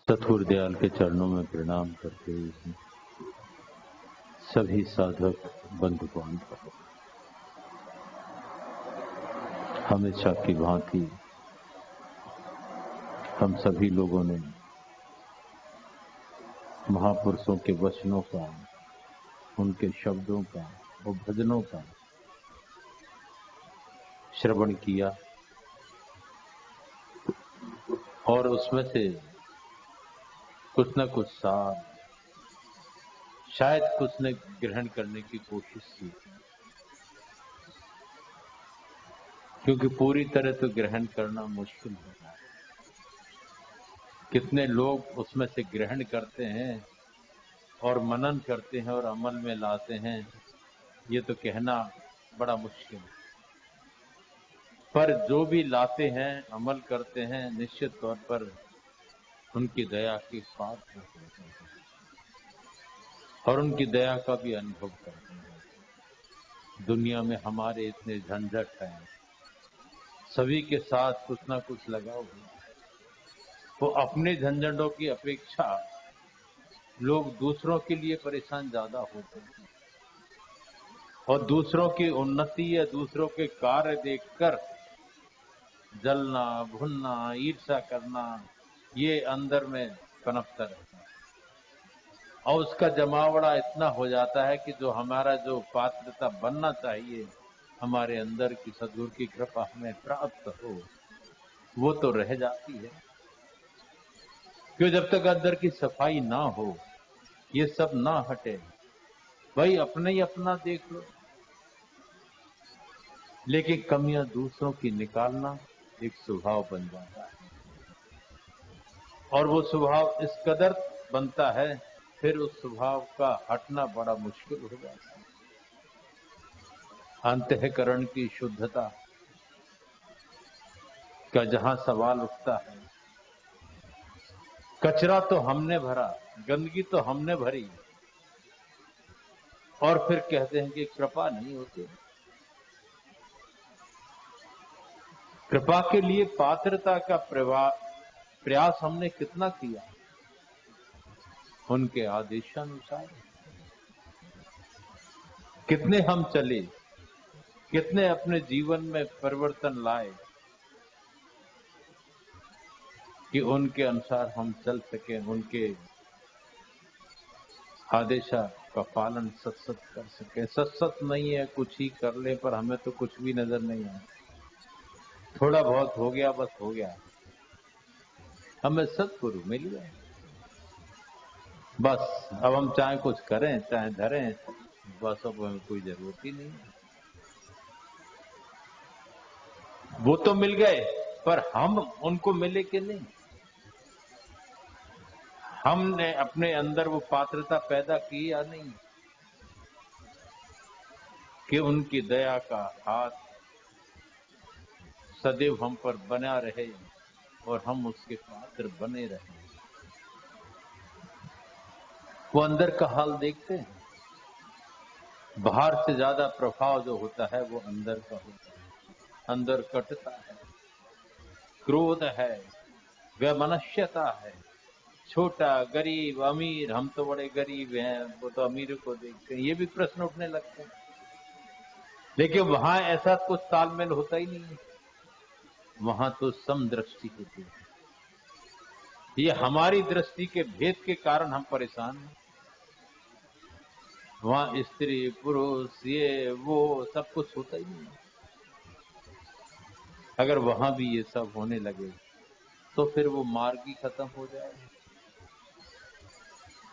सतगुरुदयाल के चरणों में प्रणाम करते हुए सभी साधक बंधुगण हमेशा की भांति हम सभी लोगों ने महापुरुषों के वचनों का, उनके शब्दों का और भजनों का श्रवण किया और उसमें से कुछ न कुछ सार शायद कुछ ने ग्रहण करने की कोशिश की, क्योंकि पूरी तरह तो ग्रहण करना मुश्किल होता है। कितने लोग उसमें से ग्रहण करते हैं और मनन करते हैं और अमल में लाते हैं, ये तो कहना बड़ा मुश्किल है। पर जो भी लाते हैं, अमल करते हैं, निश्चित तौर पर उनकी दया के पात्र होते हैं और उनकी दया का भी अनुभव करते हैं। दुनिया में हमारे इतने झंझट हैं, सभी के साथ कुछ ना कुछ लगा हुआ है। वो अपने झंझटों की अपेक्षा लोग दूसरों के लिए परेशान ज्यादा होते हैं और दूसरों की उन्नति या दूसरों के कार्य देखकर जलना, भुनना, ईर्ष्या करना, ये अंदर में पनपता रहता है और उसका जमावड़ा इतना हो जाता है कि जो हमारा जो पात्रता बनना चाहिए, हमारे अंदर की सद्गुरु की कृपा हमें प्राप्त हो, वो तो रह जाती है। क्यों? जब तक अंदर की सफाई ना हो, ये सब ना हटे, भाई अपने ही अपना देख लो, लेकिन कमियां दूसरों की निकालना एक स्वभाव बन जाता है और वो स्वभाव इस कदर बनता है, फिर उस स्वभाव का हटना बड़ा मुश्किल हो जाता है। अंतःकरण की शुद्धता का जहां सवाल उठता है, कचरा तो हमने भरा, गंदगी तो हमने भरी और फिर कहते हैं कि कृपा नहीं होती। कृपा के लिए पात्रता का प्रयास हमने कितना किया, उनके आदेशानुसार कितने हम चले, कितने अपने जीवन में परिवर्तन लाए कि उनके अनुसार हम चल सके, उनके आदेश का पालन सत कर सके। सत नहीं है, कुछ ही कर ले, पर हमें तो कुछ भी नजर नहीं आया। थोड़ा बहुत हो गया, बस हो गया, हमें सतगुरु मिल गए, बस अब हम चाहे कुछ करें चाहे धरें, बस अब हमें कोई जरूरत ही नहीं है। वो तो मिल गए, पर हम उनको मिले कि नहीं? हमने अपने अंदर वो पात्रता पैदा की या नहीं कि उनकी दया का हाथ सदैव हम पर बना रहे और हम उसके पात्र बने रहे। वो अंदर का हाल देखते हैं, बाहर से ज्यादा प्रभाव जो होता है वो अंदर का होता है। अंदर कटता है, क्रोध है, वैमनस्यता है, छोटा, गरीब, अमीर, हम तो बड़े गरीब हैं, वो तो अमीर को देखते हैं, ये भी प्रश्न उठने लगते हैं। लेकिन वहां ऐसा कुछ तालमेल होता ही नहीं है, वहां तो समदृष्टि होती है। ये हमारी दृष्टि के भेद के कारण हम परेशान हैं। वहां स्त्री पुरुष ये वो सब कुछ होता ही नहीं। अगर वहां भी ये सब होने लगे तो फिर वो मार्ग ही खत्म हो जाएगा।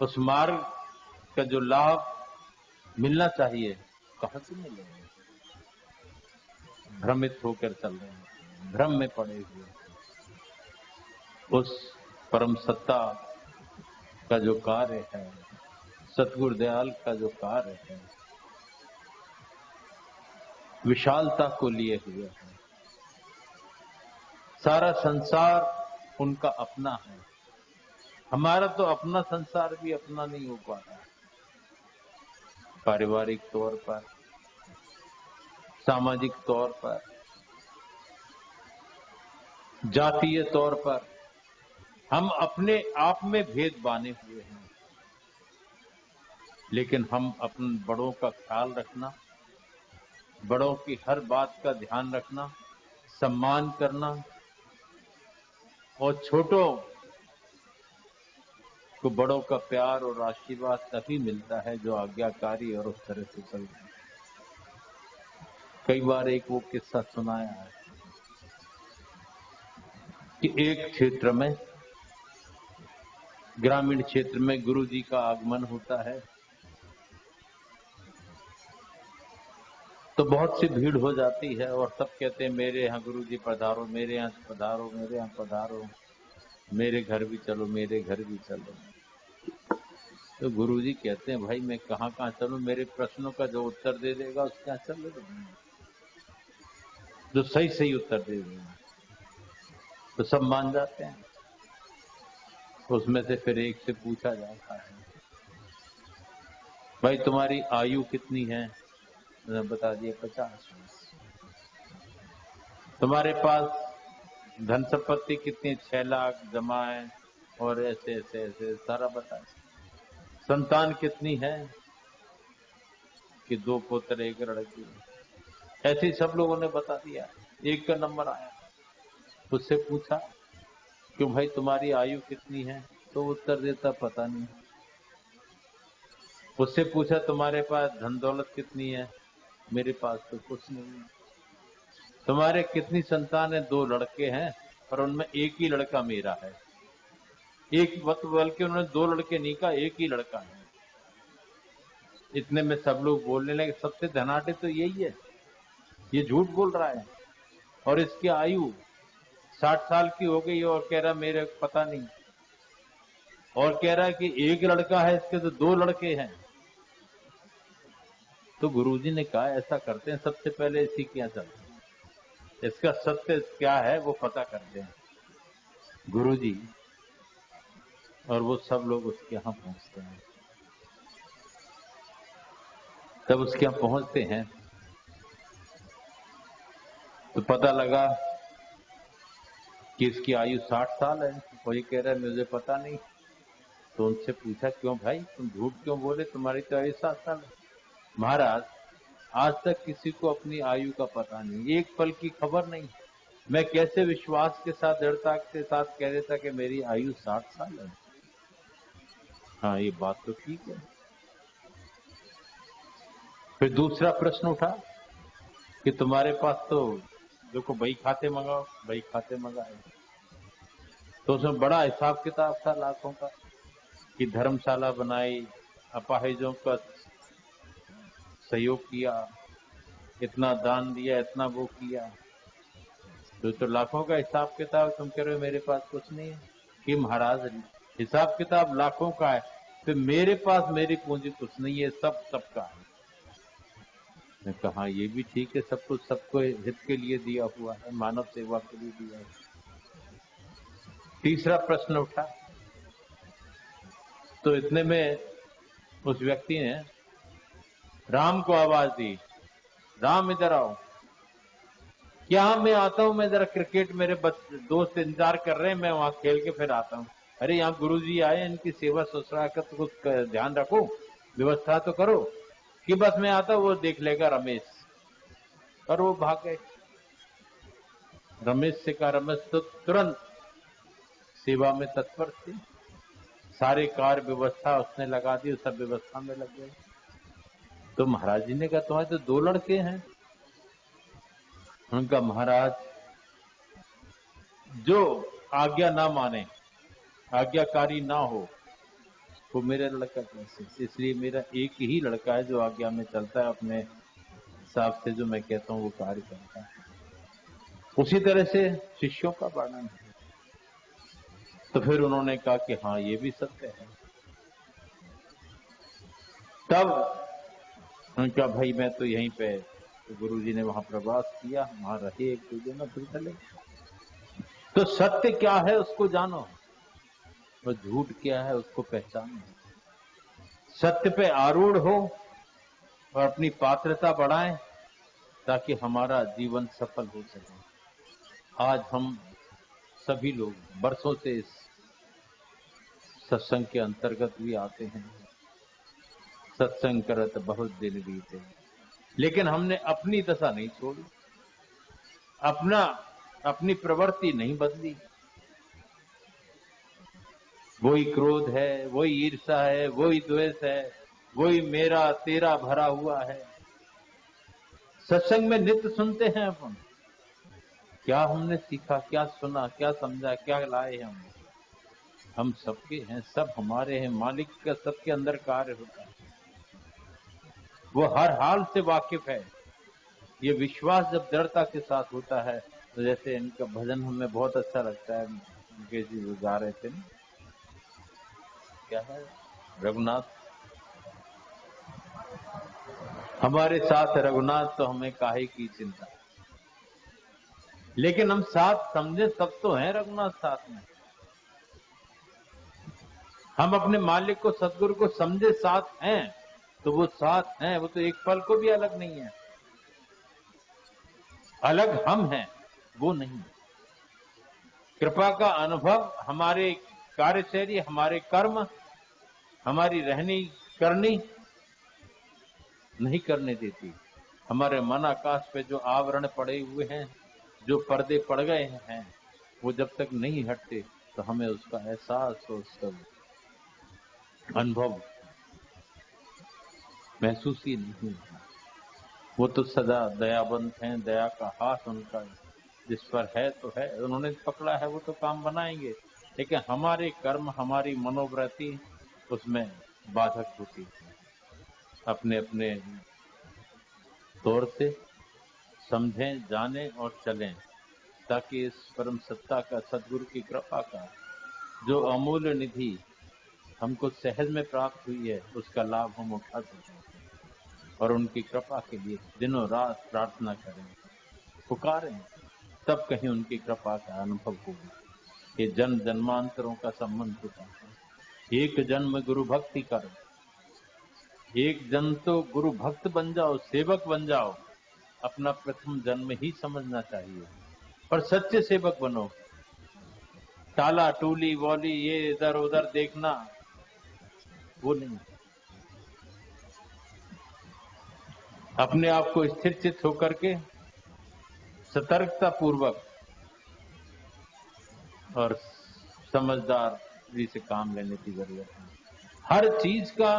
उस मार्ग का जो लाभ मिलना चाहिए कहां से मिलेगा? भ्रमित होकर चल रहे हैं, भ्रम में पड़े हुए। उस परम सत्ता का जो कार्य है, सतगुरु दयाल का जो कार्य है, विशालता को लिए हुए है। सारा संसार उनका अपना है, हमारा तो अपना संसार भी अपना नहीं हो पाता। पारिवारिक तौर पर, सामाजिक तौर पर, जातीय तौर पर हम अपने आप में भेद बाने हुए हैं, लेकिन हम अपने बड़ों का ख्याल रखना, बड़ों की हर बात का ध्यान रखना, सम्मान करना और छोटों को बड़ों का प्यार और आशीर्वाद तभी मिलता है जो आज्ञाकारी और उस तरह से चलता है। कई बार एक वो किस्सा सुनाया है कि एक क्षेत्र में, ग्रामीण क्षेत्र में गुरु जी का आगमन होता है तो बहुत सी भीड़ हो जाती है और सब कहते हैं मेरे यहाँ गुरु जी पधारो, मेरे यहाँ पधारो, मेरे यहाँ पधारो, मेरे घर भी चलो, मेरे घर भी चलो। तो गुरु जी कहते हैं भाई मैं कहाँ कहाँ चलूं, मेरे प्रश्नों का जो उत्तर दे देगा उसके यहाँ चल लो, जो सही सही उत्तर दे देगा। तो सब मान जाते हैं। उसमें से फिर एक से पूछा जाता है भाई तुम्हारी आयु कितनी है? बता दिए 50। तुम्हारे पास धन संपत्ति कितनी? 6 लाख जमा है और ऐसे ऐसे ऐसे सारा बताए। संतान कितनी है? कि 2 पुत्र 1 लड़की। ऐसे ही सब लोगों ने बता दिया। एक का नंबर आया, उससे पूछा क्यों भाई तुम्हारी आयु कितनी है? तो उत्तर देता पता नहीं। उससे पूछा तुम्हारे पास धन दौलत कितनी है? मेरे पास तो कुछ नहीं है। तुम्हारे कितनी संतान है? 2 लड़के हैं और उनमें एक ही लड़का मेरा है। एक बल्कि उन्होंने 2 लड़के नहीं कहा, एक ही लड़का है। इतने में सब लोग बोलने लगे सबसे धनाढ़ तो यही है, ये झूठ बोल रहा है और इसकी आयु 60 साल की हो गई और कह रहा मेरे पता नहीं, और कह रहा है कि एक लड़का है, इसके तो 2 लड़के हैं। तो गुरुजी ने कहा ऐसा करते हैं, सबसे पहले इसी के यहाँ चलते हैं, इसका सत्य क्या है वो पता करते हैं। गुरुजी और वो सब लोग उसके यहाँ पहुंचते हैं। तब उसके यहाँ पहुंचते हैं तो पता लगा कि इसकी आयु 60 साल है और ये कह रहा है मुझे पता नहीं। तो उनसे पूछा क्यों भाई तुम झूठ क्यों बोले, तुम्हारी तो आयु 60 साल है। महाराज आज तक किसी को अपनी आयु का पता नहीं, एक पल की खबर नहीं, मैं कैसे विश्वास के साथ दृढ़ता के साथ कह देता कि मेरी आयु 60 साल है। हाँ ये बात तो ठीक है। फिर दूसरा प्रश्न उठा कि तुम्हारे पास तो देखो बही खाते मंगाओ, बही खाते मंगाए तो उसमें बड़ा हिसाब किताब था लाखों का, कि धर्मशाला बनाई, अपाहिजों का सहयोग किया, इतना दान दिया, इतना वो किया, तो लाखों का हिसाब किताब, तुम कह रहे हो मेरे पास कुछ नहीं है। कि महाराज हिसाब किताब लाखों का है तो मेरे पास मेरी पूंजी कुछ नहीं है, सब सबका है। मैं कहा ये भी ठीक है, सब कुछ सबको हित के लिए दिया हुआ है, मानव सेवा के लिए दिया है। तीसरा प्रश्न उठा तो इतने में उस व्यक्ति ने राम को आवाज दी, राम इधर आओ। क्या मैं आता हूं, मैं जरा क्रिकेट, मेरे दोस्त इंतजार कर रहे हैं, मैं वहां खेल के फिर आता हूं। अरे यहाँ गुरुजी आए, इनकी सेवा ससुरा का तो कुछ ध्यान रखो, व्यवस्था तो करो। कि बस मैं आता हूं, वो देख लेगा रमेश। और वो भाग गए। रमेश से कहा, रमेश तो तुरंत सेवा में तत्पर थे, सारे कार्य व्यवस्था उसने लगा दी, सब व्यवस्था में लग गए। तो महाराज जी ने कहा तुम्हारे तो 2 लड़के हैं। उनका महाराज जो आज्ञा ना माने, आज्ञाकारी ना हो, वो मेरा लड़का कैसे? इसलिए मेरा एक ही लड़का है जो आज्ञा में चलता है, अपने हिसाब से जो मैं कहता हूँ वो कार्य करता है। उसी तरह से शिष्यों का वर्णन है। तो फिर उन्होंने कहा कि हाँ ये भी सत्य है। तब उनका भाई मैं तो यहीं पे, तो गुरुजी ने वहां प्रवास किया, वहां रहे एक 2 दिन, फिर चले। तो सत्य क्या है उसको जानो और झूठ क्या है उसको पहचानो। सत्य पे आरूढ़ हो और अपनी पात्रता बढ़ाएं ताकि हमारा जीवन सफल हो सके। आज हम सभी लोग बरसों से इस सत्संग के अंतर्गत भी आते हैं। सत्संग करत बहुत दिन बीते, लेकिन हमने अपनी दशा नहीं छोड़ी, अपनी प्रवृत्ति नहीं बदली। वही क्रोध है, वही ईर्ष्या है, वही द्वेष है, वही मेरा तेरा भरा हुआ है। सत्संग में नित्य सुनते हैं अपन, क्या हमने सीखा, क्या सुना, क्या समझा, क्या लाए हम सबके हैं, सब हमारे हैं, मालिक का सबके अंदर कार्य होता है, वो हर हाल से वाकिफ है। ये विश्वास जब दृढ़ता के साथ होता है, तो जैसे इनका भजन हमें बहुत अच्छा लगता है, मुकेश जी वो गा रहे थे ना, क्या है, रघुनाथ हमारे साथ रघुनाथ तो हमें काहे की चिंता। लेकिन हम साथ समझे तब तो हैं रघुनाथ साथ में। हम अपने मालिक को, सदगुरु को समझे साथ हैं, तो वो साथ हैं, वो तो एक पल को भी अलग नहीं है। अलग हम हैं, वो नहीं। कृपा का अनुभव हमारे कार्यशैली, हमारे कर्म, हमारी रहनी करनी नहीं करने देती। हमारे मन आकाश पे जो आवरण पड़े हुए हैं, जो पर्दे पड़ गए हैं, वो जब तक नहीं हटते तो हमें उसका एहसास हो, उसका अनुभव महसूस ही नहीं होता। वो तो सदा दयाबंद हैं, दया का हाथ उनका जिस पर है तो है, उन्होंने पकड़ा है वो तो काम बनाएंगे। लेकिन हमारे कर्म, हमारी मनोवृत्ति उसमें बाधक होती है। अपने अपने तौर से समझें, जानें और चलें, ताकि इस परम सत्ता का, सदगुरु की कृपा का जो अमूल्य निधि हमको सहज में प्राप्त हुई है, उसका लाभ हम उठा सकें और उनकी कृपा के लिए दिनों रात प्रार्थना करें, पुकारें, तब कहीं उनकी कृपा का अनुभव होगा। ये जन्म जन्मांतरों का संबंध होता है। एक जन्म गुरु भक्ति कर, एक जन्म तो गुरु भक्त बन जाओ, सेवक बन जाओ। अपना प्रथम जन्म ही समझना चाहिए, पर सच्चे सेवक बनो। टाला टूली वॉली ये इधर उधर देखना, वो नहीं। अपने आप को स्थिर चित्त होकर के सतर्कता पूर्वक और समझदारी से काम लेने की जरूरत है। हर चीज का,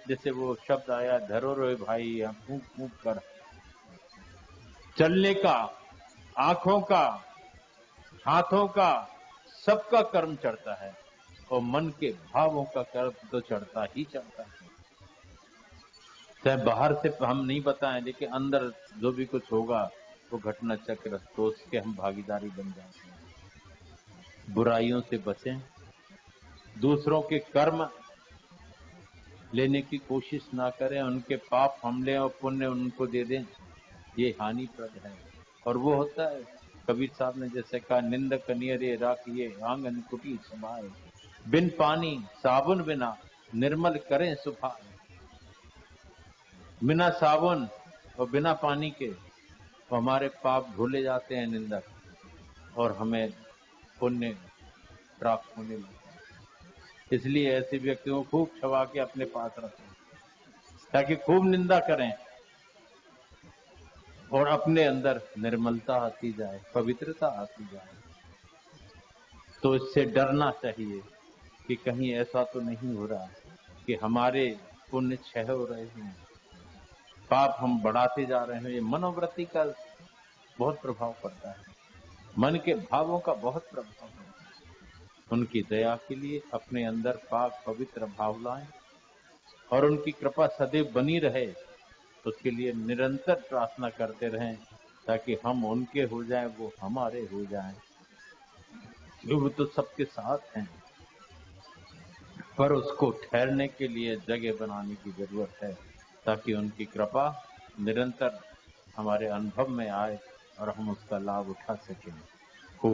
जैसे वो शब्द आया, धरो रे भाई फूंक फूंक कर, चलने का, आंखों का, हाथों का, सबका कर्म चढ़ता है, और मन के भावों का कर्म तो चढ़ता ही चढ़ता है। चाहे बाहर से हम नहीं बताएं, लेकिन अंदर जो भी कुछ होगा वो घटना चक्र, तो उसके हम भागीदारी बन जाते हैं। बुराइयों से बचें, दूसरों के कर्म लेने की कोशिश ना करें, उनके पाप हम लें और पुण्य उनको दे दें, ये हानिप्रद है। और वो होता है, कबीर साहब ने जैसे कहा, निंद कनियरे राखिए आंगन कुटी समाए, बिन पानी साबुन बिना निर्मल करें सुभाए। बिना साबुन और बिना पानी के तो हमारे पाप धुले जाते हैं निंदक, और हमें पुण्य प्राप्त होने लगता है। इसलिए ऐसे व्यक्तियों को खूब छुपा के अपने पास रखें, ताकि खूब निंदा करें और अपने अंदर निर्मलता आती जाए, पवित्रता आती जाए। तो इससे डरना चाहिए कि कहीं ऐसा तो नहीं हो रहा कि हमारे पुण्य क्षय हो रहे हैं, पाप हम बढ़ाते जा रहे हैं। ये मनोवृत्ति का बहुत प्रभाव पड़ता है, मन के भावों का बहुत प्रभाव है। उनकी दया के लिए अपने अंदर पाक पवित्र भाव लाएं और उनकी कृपा सदैव बनी रहे, उसके लिए निरंतर प्रार्थना करते रहें, ताकि हम उनके हो जाएं, वो हमारे हो जाएं। वो तो सबके साथ हैं, पर उसको ठहरने के लिए जगह बनाने की जरूरत है, ताकि उनकी कृपा निरंतर हमारे अनुभव में आए और हम उसका लाभ उठा सकें। हो